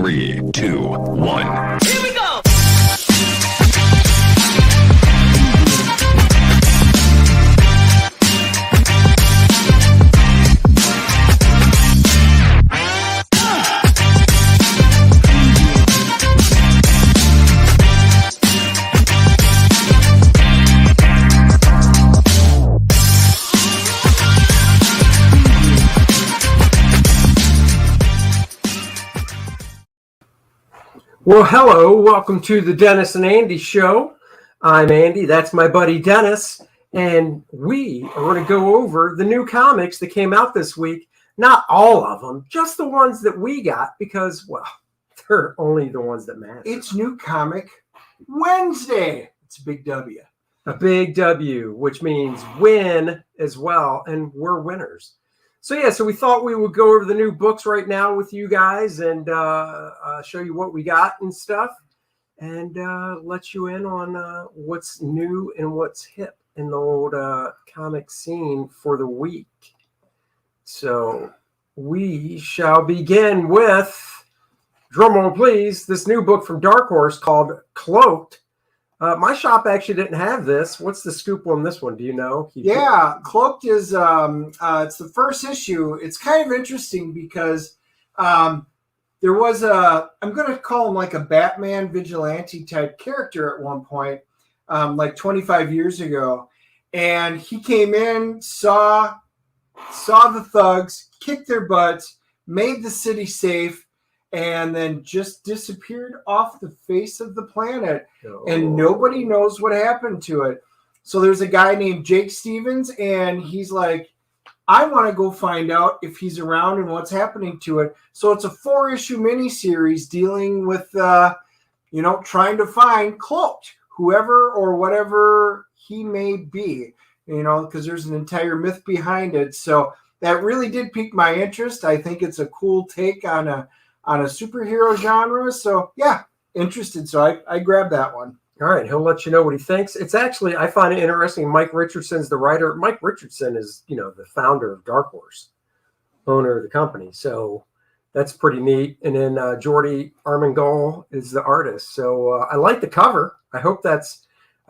3, 2, 1. Here we go! Well, hello. Welcome to the Dennis and Andy Show. I'm Andy. That's my buddy Dennis. And we are going to go over the new comics that came out this week. Not all of them, just the ones that we got because, well, they're only the ones that matter. It's New Comic Wednesday. It's a big W. A big W, which means win as well. And we're winners. So we thought we would go over the new books right now with you guys and show you what we got and stuff and let you in on what's new and what's hip in the old comic scene for the week. So we shall begin with, drumroll please, this new book from Dark Horse called Cloaked. My shop actually didn't have this. What's the scoop on this one? Do you know? Yeah, Cloaked is it's the first issue. It's kind of interesting because there was I'm going to call him like a Batman vigilante type character at one point, like 25 years ago. And he came in, saw the thugs, kicked their butts, made the city safe, and then just disappeared off the face of the planet. Oh. And nobody knows what happened to it. So there's a guy named Jake Stevens, and he's like, I want to go find out if he's around and what's happening to it. So it's a 4-issue miniseries dealing with, trying to find Cloaked, whoever or whatever he may be, because there's an entire myth behind it. So that really did pique my interest. I think it's a cool take on a superhero genre. So yeah, interested. So I grabbed that one. All right. He'll let you know what he thinks. It's actually, I find it interesting. Mike Richardson's the writer. Mike Richardson is, the founder of Dark Horse, owner of the company. So that's pretty neat. And then Jordi Armengol is the artist. So I like the cover. I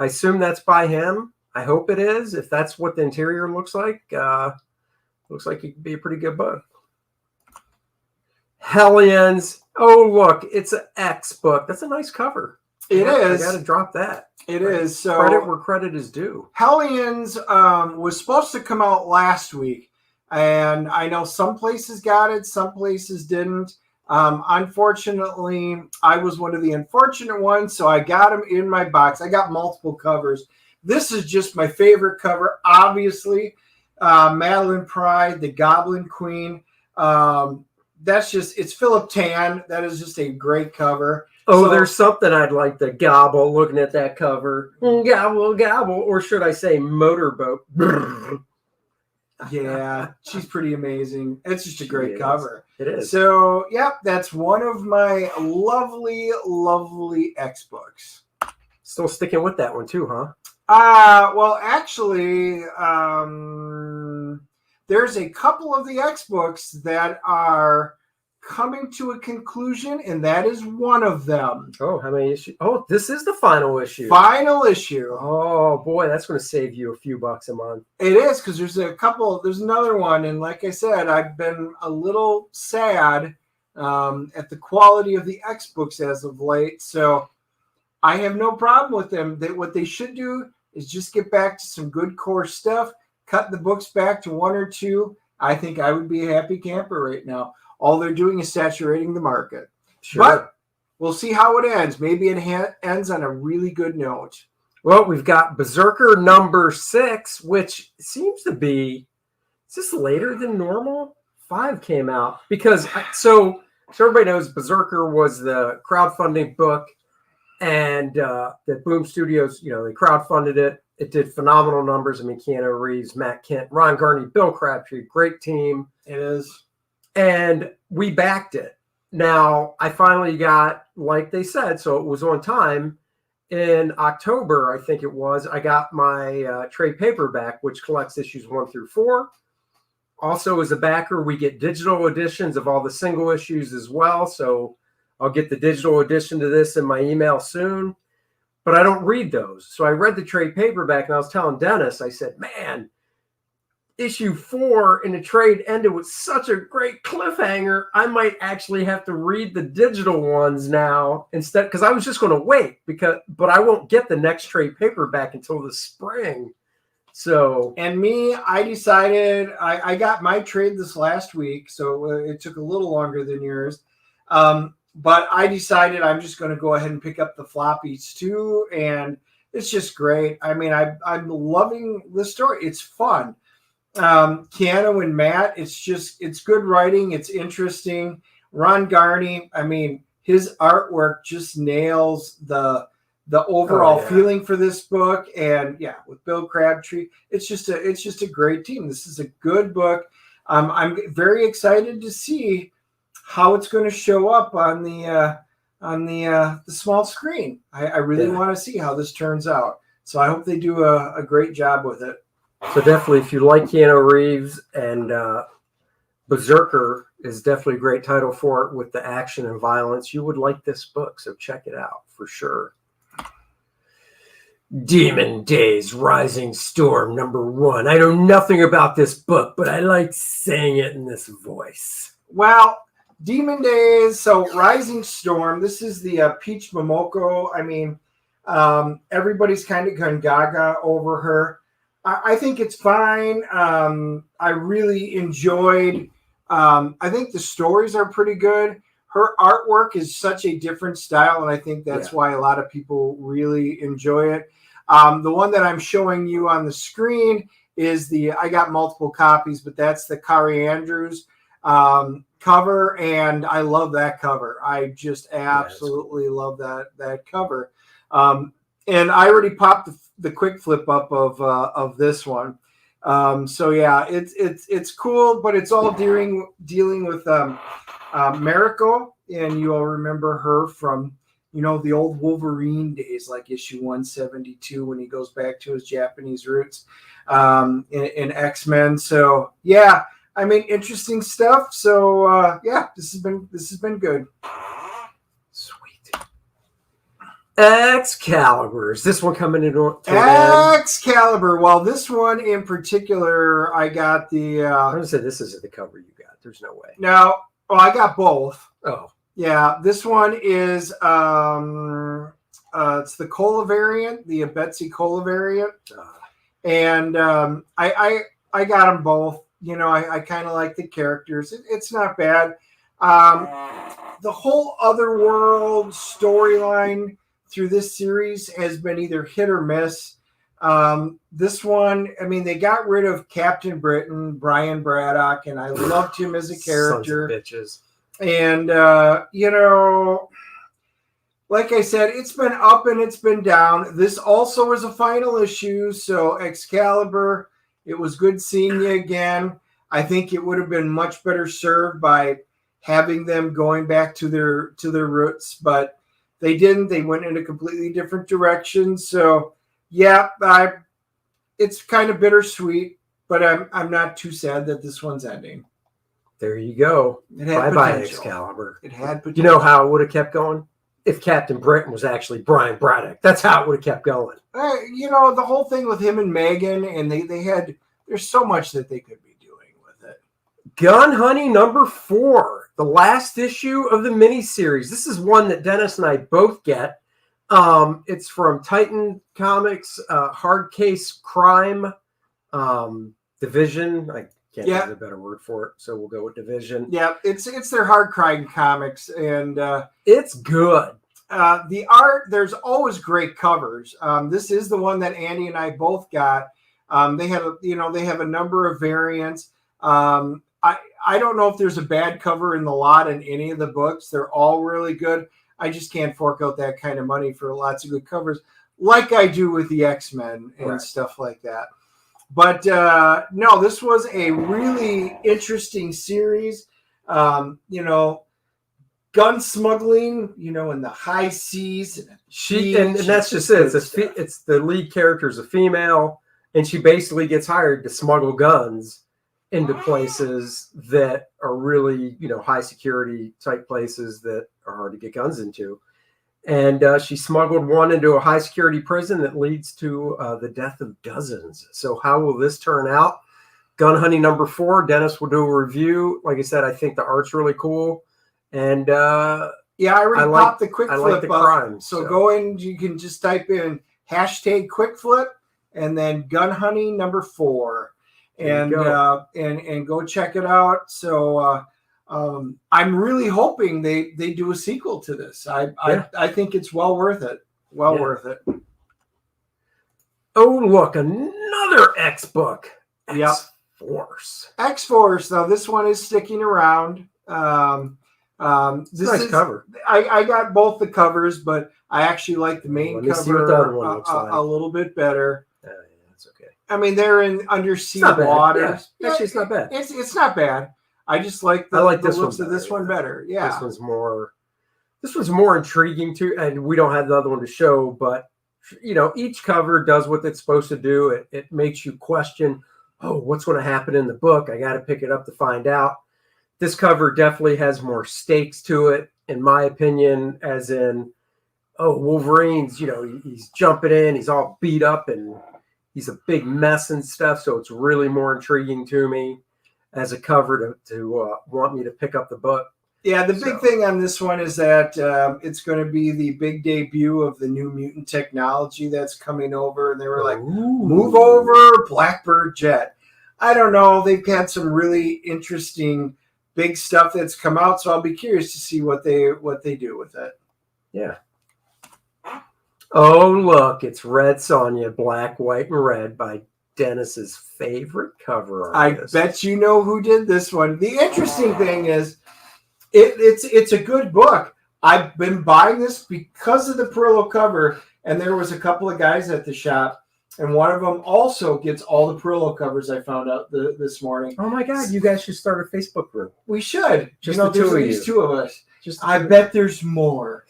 assume that's by him. I hope it is. If that's what the interior looks like it could be a pretty good book. Hellions. Oh, look, it's an X book. That's a nice cover. It is. I got to drop that. It is. So credit where credit is due. Hellions was supposed to come out last week, and I know some places got it, some places didn't. Unfortunately, I was one of the unfortunate ones, so I got them in my box. I got multiple covers. This is just my favorite cover, obviously. Madeline Pride, the Goblin Queen. It's Philip Tan. That is just a great cover. Oh, so, there's something I'd like to gobble looking at that cover. Gobble, gobble. Or should I say motorboat? Yeah, she's pretty amazing. It's just a great cover. It is. So, that's one of my lovely, lovely X books. Still sticking with that one too, huh? Well, actually, there's a couple of the X books that are coming to a conclusion, and that is one of them. Oh, how many issues? Oh, this is the final issue. Final issue. Oh, boy, that's going to save you a few bucks a month. It is, because there's another one, and like I said, I've been a little sad at the quality of the X books as of late, so I have no problem with them. What they should do is just get back to some good core stuff, cut the books back to 1 or 2. I think I would be a happy camper right now. All they're doing is saturating the market. Sure. But we'll see how it ends. Maybe it ends on a really good note. Well, we've got Berserker Number 6, which seems to be, is this later than normal? 5 came out. Because, so everybody knows Berserker was the crowdfunding book. And the Boom Studios, they crowdfunded it. It did phenomenal numbers. I mean, Keanu Reeves, Matt Kent, Ron Garney, Bill Crabtree, great team. It is. And we backed it. Now, I finally got, like they said, so it was on time. In October, I think it was, I got my trade paperback, which collects issues 1 through 4. Also, as a backer, we get digital editions of all the single issues as well. So I'll get the digital edition to this in my email soon, but I don't read those. So I read the trade paperback, and I was telling Dennis, I said, man, issue 4 in the trade ended with such a great cliffhanger. I might actually have to read the digital ones now instead, because I was just going to wait, but I won't get the next trade paperback until the spring. So, and me, I decided I got my trade this last week, so it took a little longer than yours. But I decided I'm just going to go ahead and pick up the floppies too, and it's just great. I mean, I'm loving the story. It's fun. Keanu and Matt, it's good writing. It's interesting. Ron Garney, I mean, his artwork just nails the overall feeling for this book. And yeah, with Bill Crabtree, it's just a great team. This is a good book. I'm very excited to see how it's going to show up on the small screen. I really want to see how this turns out. So I hope they do a great job with it. So definitely, if you like Keanu Reeves, and Berserker is definitely a great title for it with the action and violence, you would like this book. So check it out for sure. Demon Days Rising Storm #1. I know nothing about this book, but I like saying it in this voice. Well, Demon Days, so Rising Storm, this is the Peach Momoko. I mean, everybody's kind of gone gaga over her. I think it's fine. I really enjoyed, I think the stories are pretty good. Her artwork is such a different style, and I think that's why a lot of people really enjoy it. The one that I'm showing you on the screen is I got multiple copies, but that's the Kari Andrews cover, and I love that cover. I just absolutely love that cover. And I already popped the quick flip up of this one. So yeah, it's cool, but it's all dealing with Mariko, and you all remember her from the old Wolverine days, like issue 172 when he goes back to his Japanese roots in X-Men. So yeah, I mean, interesting stuff. So yeah, this has been good. Excalibur. Is this one coming in? Excalibur. Well, this one in particular, I got the. I'm gonna say this isn't the cover you got. There's no way. No. Well, I got both. Oh. Yeah. This one is it's the Cola variant, the Betsy Cola variant, and I got them both. I kind of like the characters. It's not bad. The whole Otherworld storyline through this series has been either hit or miss. This one, I mean, they got rid of Captain Britain, Brian Braddock, and I loved him as a character. Sons of bitches. And, like I said, it's been up and it's been down. This also is a final issue. So Excalibur, it was good seeing you again. I think it would have been much better served by having them going back to their roots, but they didn't. They went in a completely different direction. So yeah, it's kind of bittersweet, but I'm not too sad that this one's ending. There you go. Bye-bye, Excalibur. It had potential. You know how it would have kept going? If Captain Britain was actually Brian Braddock. That's how it would have kept going. The whole thing with him and Megan, and there's so much that they could be doing with it. Gun Honey #4, the last issue of the miniseries. This is one that Dennis and I both get. It's from Titan Comics, Hard Case Crime Division. I can't think of a better word for it, so we'll go with Division. Yeah, it's their Hard Crime Comics, and it's good. The art, there's always great covers. This is the one that Andy and I both got. They have a number of variants. I don't know if there's a bad cover in the lot in any of the books. They're all really good. I just can't fork out that kind of money for lots of good covers, like I do with the X-Men and stuff like that. But no, this was a really interesting series. Gun smuggling, in the high seas. And that's just it. It's the lead character is a female, and she basically gets hired to smuggle guns. into places that are really, high security type places that are hard to get guns into. And she smuggled one into a high security prison that leads to the death of dozens. So how will this turn out? Gun Hunting number 4. Dennis will do a review. Like I said, I think the art's really cool. And yeah, I already popped the quick I flip like the up. crime. So go in, you can just type in hashtag quick flip and then Gun Hunting number 4. And go check it out. So I'm really hoping they do a sequel to this. I think it's well worth it. Worth it. Oh, look, another X book. X-Force. X-Force. Now this one is sticking around. This nice cover. I got both the covers, but I actually like the main cover a little bit better. That's okay. I mean, they're in undersea water. Yeah. Actually, it's not bad. It's not bad. I just like the looks of this one better. Yeah, this one's more intriguing too, and we don't have the other one to show, but each cover does what it's supposed to do. It makes you question, oh, what's going to happen in the book? I got to pick it up to find out. This cover definitely has more stakes to it, in my opinion, as in, oh, Wolverine's, he's jumping in, he's all beat up, and he's a big mess and stuff. So it's really more intriguing to me as a cover to want me to pick up the book. Yeah, the big thing on this one is that it's going to be the big debut of the new mutant technology that's coming over. And they were like, move over, Blackbird Jet. I don't know. They've had some really interesting big stuff that's come out. So I'll be curious to see what they do with it. Yeah. Oh, look, it's Red Sonja, Black, White, and Red by Dennis's favorite cover artist. I bet you know who did this one. The interesting thing is it's a good book. I've been buying this because of the Perillo cover, and there was a couple of guys at the shop, and one of them also gets all the Perillo covers I found out this morning. Oh my God, you guys should start a Facebook group. We should. Just there's at least two of us. I bet bet there's more.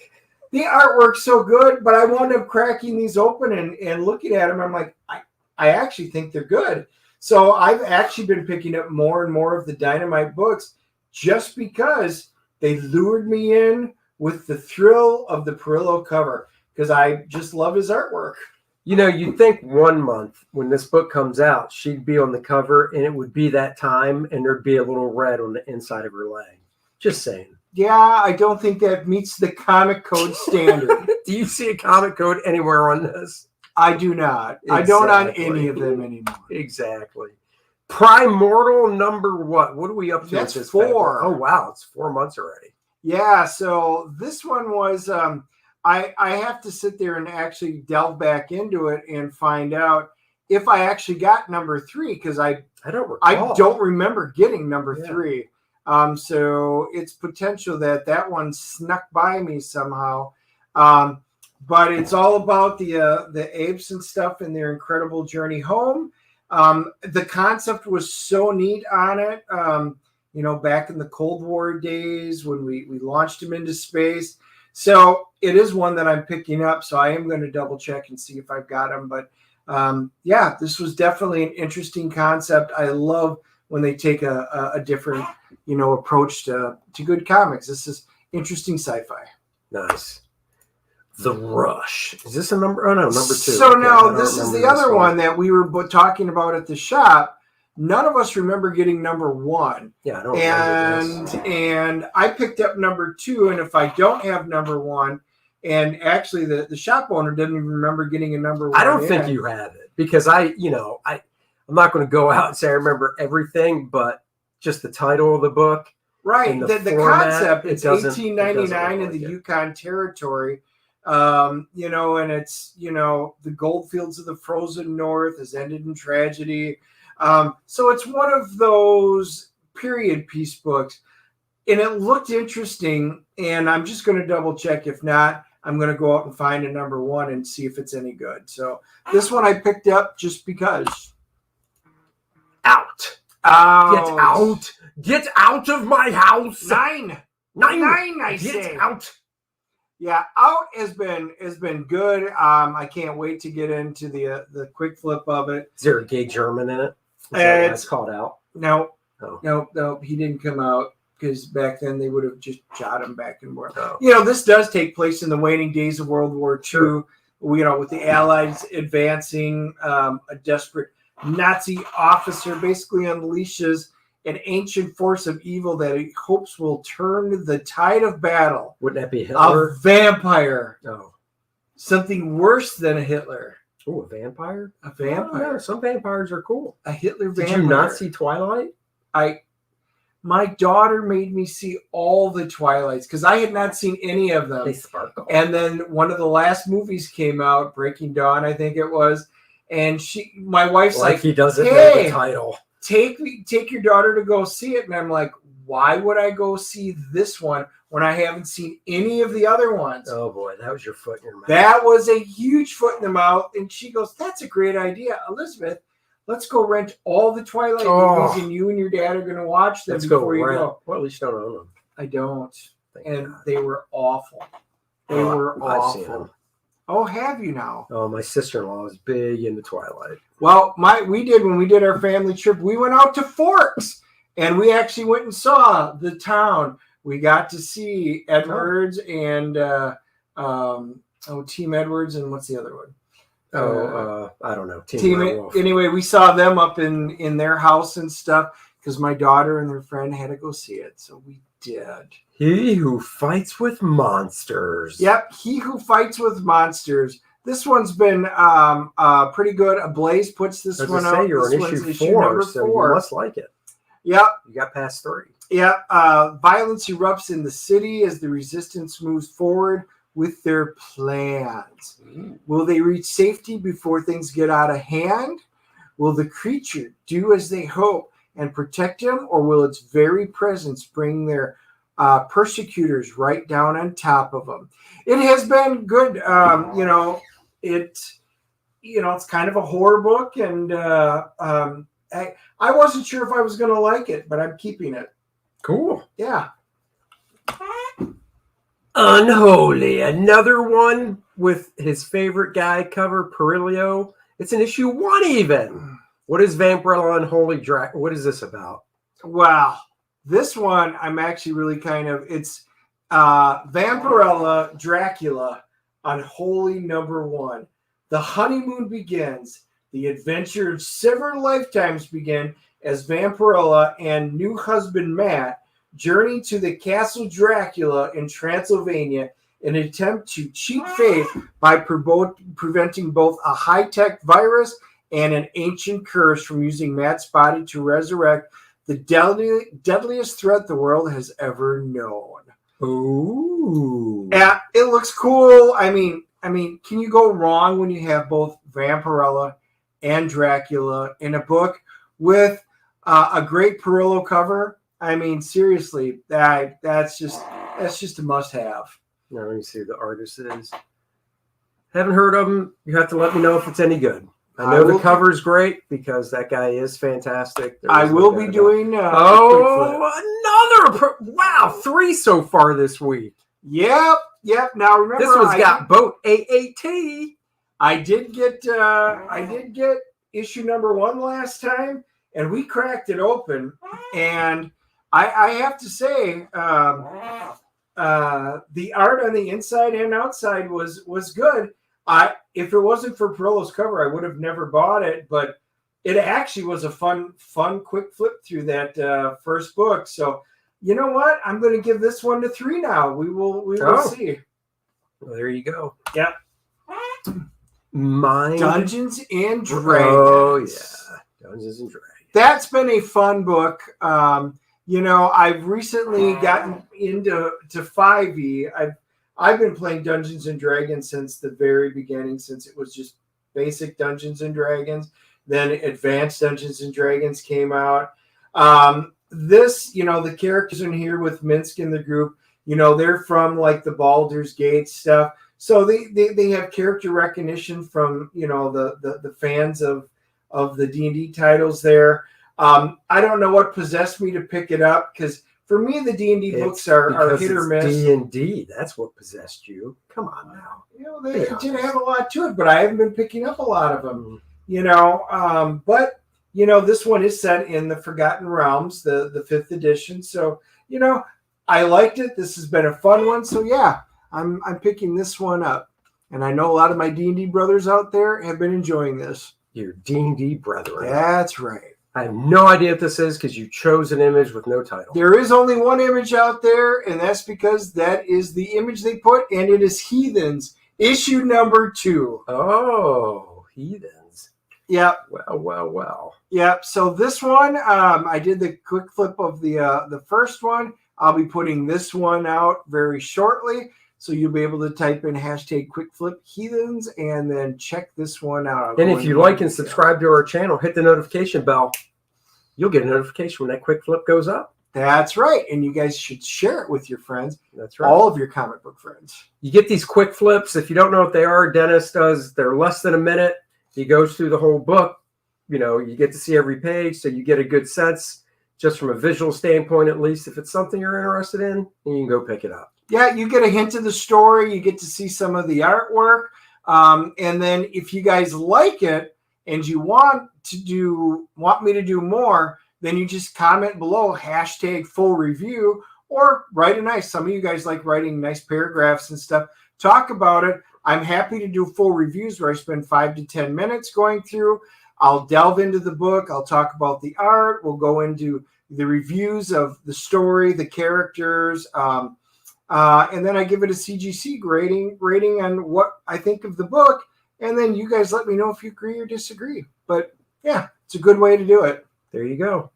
The artwork's so good, but I wound up cracking these open and looking at them. I'm like, I actually think they're good. So I've actually been picking up more and more of the Dynamite books just because they lured me in with the thrill of the Perillo cover because I just love his artwork. You'd think 1 month when this book comes out, she'd be on the cover and it would be that time and there'd be a little red on the inside of her leg. Just saying. Yeah, I don't think that meets the comic code standard. Do you see a comic code anywhere on this? I do not. Exactly. I don't on any of them anymore. Exactly. Primordial number what? What are we up to? That's 4. Oh, wow. It's 4 months already. Yeah. So this one was, I have to sit there and actually delve back into it and find out if I actually got number 3 because I don't recall. I don't remember getting number 3. So it's potential that one snuck by me somehow. But it's all about the apes and stuff and their incredible journey home. The concept was so neat on it. Back in the Cold War days when we launched him into space. So it is one that I'm picking up. So I am going to double check and see if I've got him. But this was definitely an interesting concept. I love when they take a different, approach to good comics. This is interesting sci-fi. Nice. The Rush. Is this a number? Oh, no, number 2. So no, this is the other one that we were talking about at the shop. None of us remember getting number 1. Yeah, I don't remember this. And I picked up number 2, and if I don't have number 1, and actually the shop owner didn't even remember getting a number 1. I don't think you have it because I'm not going to go out and say I remember everything, but just the title of the book. Right. The concept, it's 1899 in the Yukon Territory. And it's, the goldfields of the frozen north has ended in tragedy. So it's one of those period piece books, and it looked interesting, and I'm just going to double check. If not, I'm going to go out and find a number 1 and see if it's any good. So this one I picked up just because. Out. Get out of my house. 9, I say. Get out. Yeah, Out has been good. I can't wait to get into the quick flip of it. Is there a gay German in it? That's called Out. No, Oh. no, he didn't come out because back then they would have just shot him back and forth. Oh. This does take place in the waning days of World War II. Sure. With the Allies advancing, a desperate Nazi officer basically unleashes an ancient force of evil that he hopes will turn the tide of battle. Wouldn't that be Hitler? A vampire. Oh. Something worse than a Hitler. Oh, a vampire? A vampire. Oh, some vampires are cool. A Hitler vampire. Did you not see Twilight? My daughter made me see all the Twilights because I had not seen any of them. They sparkle. And then one of the last movies came out, Breaking Dawn, I think it was. And my wife's like, he doesn't hey, know the title. Take your daughter to go see it. And I'm like, why would I go see this one when I haven't seen any of the other ones? Oh boy, that was your foot in your mouth. That was a huge foot in the mouth. And she goes, that's a great idea, Elizabeth. Let's go rent all the Twilight movies, and you and your dad are going to watch them before you go. Well, at least you don't own them. I don't. Thank and God. They were awful. They were I've awful. seen them. Oh, have you now? Oh, my sister-in-law is big into Twilight. Well, when we did our family trip, we went out to Forks, and we actually went and saw the town. We got to see Edwards and Team Edwards, and what's the other one? I don't know. Team Werewolf. Anyway, we saw them up in their house and stuff because my daughter and their friend had to go see it, so we did. He Who Fights with Monsters. Yep, He Who Fights with Monsters. This one's been pretty good. Blaze puts this one out. You're on issue 4, so you must like it. Yep. You got past 3. Yep. Violence erupts in the city as the resistance moves forward with their plans. Will they reach safety before things get out of hand? Will the creature do as they hope and protect him, or will its very presence bring their persecutors right down on top of them? It has been good. It's kind of a horror book, and I wasn't sure if I was going to like it, but I'm keeping it. Cool. Yeah. Unholy, another one with his favorite guy cover, Perilio. It's an issue 1 even. What is Vampirella Unholy Dracula? What is this about? Wow. This one, I'm actually really it's Vampirella Dracula Unholy Number 1. The honeymoon begins. The adventure of several lifetimes begin as Vampirella and new husband Matt journey to the Castle Dracula in Transylvania in an attempt to cheat fate by preventing both a high-tech virus and an ancient curse from using Matt's body to resurrect the deadliest threat the world has ever known. Ooh. Yeah, it looks cool. I mean, can you go wrong when you have both Vampirella and Dracula in a book with a great Perillo cover? I mean, seriously, that's just a must-have. Now let me see who the artist is. Haven't heard of him. You have to let me know if it's any good. I know the cover's great because that guy is fantastic. I will be doing. Wow, 3 so far this week. Yep. Now remember, this one's got boat AAT. I did get issue number 1 last time, and we cracked it open, and I have to say, the art on the inside and outside was good. If it wasn't for Perillo's cover, I would have never bought it, but it actually was a fun, quick flip through that first book. So, you know what? I'm going to give this one to 3 now. We will see. Well, there you go. Yep. Dungeons and Dragons. Oh, yeah. Dungeons and Dragons. That's been a fun book. I've recently gotten into 5e. I've been playing Dungeons and Dragons since the very beginning, since it was just basic Dungeons and Dragons. Then Advanced Dungeons and Dragons came out. The characters in here with Minsk in the group, they're from like the Baldur's Gate stuff. So they have character recognition from, the fans of the D&D titles there. I don't know what possessed me to pick it up because for me, the D&D books are hit or miss. D&D, that's what possessed you. Come on now. They did have a lot to it, but I haven't been picking up a lot of them. But this one is set in the Forgotten Realms, the 5th edition. So, I liked it. This has been a fun one. So yeah, I'm picking this one up. And I know a lot of my D&D brothers out there have been enjoying this. Your D&D brethren. That's right. I have no idea what this is because you chose an image with no title. There is only one image out there, and that's because that is the image they put, and it is Heathens, issue number 2. Oh, Heathens. Yep. Well. Yep. So this one, I did the quick flip of the first one. I'll be putting this one out very shortly. So you'll be able to type in #QuickFlip Heathens and then check this one out. And if you like and subscribe to our channel, hit the notification bell. You'll get a notification when that quick flip goes up. That's right. And you guys should share it with your friends. That's right. All of your comic book friends. You get these quick flips. If you don't know what they are, Dennis does. They're less than a minute. He goes through the whole book. You get to see every page, so you get a good sense, just from a visual standpoint at least. If it's something you're interested in, then you can go pick it up. Yeah, you get a hint of the story. You get to see some of the artwork. And then if you guys like it and you want me to do more, then you just comment below #full-review or write a nice. Some of you guys like writing nice paragraphs and stuff. Talk about it. I'm happy to do full reviews where I spend 5 to 10 minutes going through. I'll delve into the book. I'll talk about the art. We'll go into the reviews of the story, the characters, and then I give it a CGC rating on what I think of the book. And then you guys let me know if you agree or disagree. But yeah, it's a good way to do it. There you go.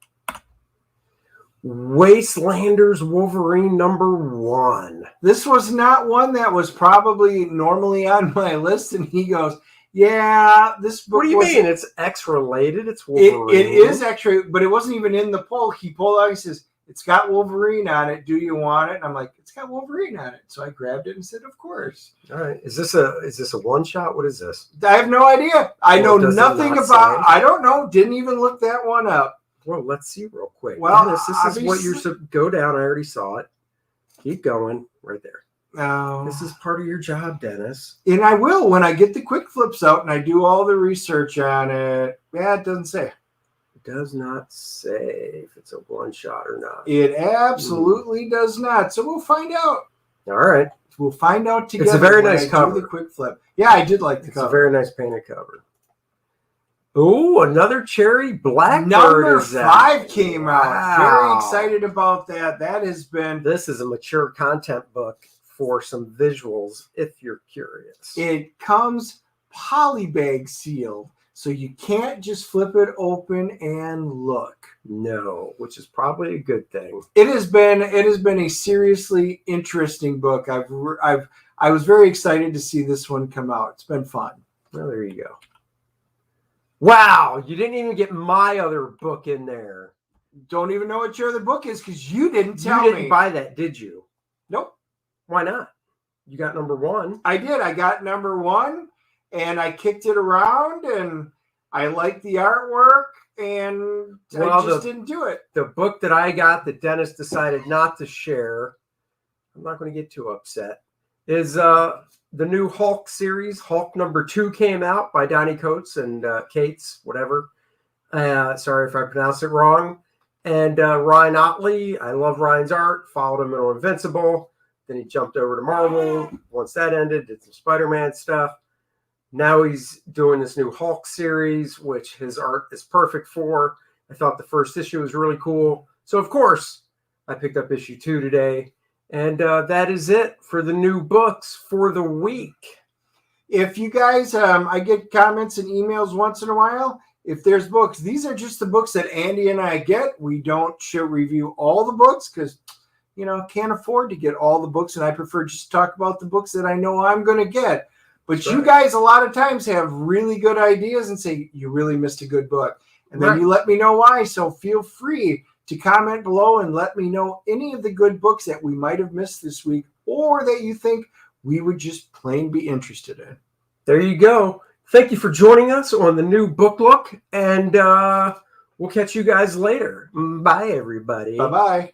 Wastelanders Wolverine number 1. This was not one that was probably normally on my list. And he goes, yeah, this book. What do you mean? It's X-related. It's Wolverine. It is actually, but it wasn't even in the poll. He pulled out, he says, it's got Wolverine on it. Do you want it? And I'm like, it's got Wolverine on it. So I grabbed it and said, of course. All right. Is this a one shot? What is this? I have no idea. I know nothing about. I don't know. Didn't even look that one up. Well, let's see real quick. Well, Dennis, this is what you're go down. I already saw it. Keep going right there. No. This is part of your job, Dennis. And I will when I get the quick flips out and I do all the research on it. Yeah, it doesn't say. Does not say if it's a one shot or not. It absolutely does not. So we'll find out. All right. We'll find out together. It's a very nice cover. The quick flip. Yeah, I did like the cover. It's a very nice painted cover. Oh, another Cherry Blackbird. Number 5 came out. Very excited about that. That has been. This is a mature content book for some visuals if you're curious. It comes polybag sealed. So you can't just flip it open and look. No, which is probably a good thing. It has been a seriously interesting book. I was very excited to see this one come out. It's been fun. Well, there you go. Wow, you didn't even get my other book in there. Don't even know what your other book is because you didn't tell me. You didn't buy that, did you? Nope. Why not? You got number 1. I did. I got number 1. And I kicked it around, and I liked the artwork, and I just didn't do it. The book that I got that Dennis decided not to share, I'm not going to get too upset, is the new Hulk series. Hulk number 2 came out by Donnie Coates and Cates, whatever. Sorry if I pronounced it wrong. And Ryan Otley, I love Ryan's art, followed him on Invincible. Then he jumped over to Marvel. Once that ended, did some Spider-Man stuff. Now he's doing this new Hulk series, which his art is perfect for. I thought the first issue was really cool. So, of course, I picked up issue 2 today. And that is it for the new books for the week. If you guys, I get comments and emails once in a while. If there's books, these are just the books that Andy and I get. We don't review all the books because, can't afford to get all the books. And I prefer just to talk about the books that I know I'm going to get. But you guys a lot of times have really good ideas and say, you really missed a good book. And then you let me know why. So feel free to comment below and let me know any of the good books that we might have missed this week or that you think we would just plain be interested in. There you go. Thank you for joining us on the new book look. And we'll catch you guys later. Bye, everybody. Bye-bye.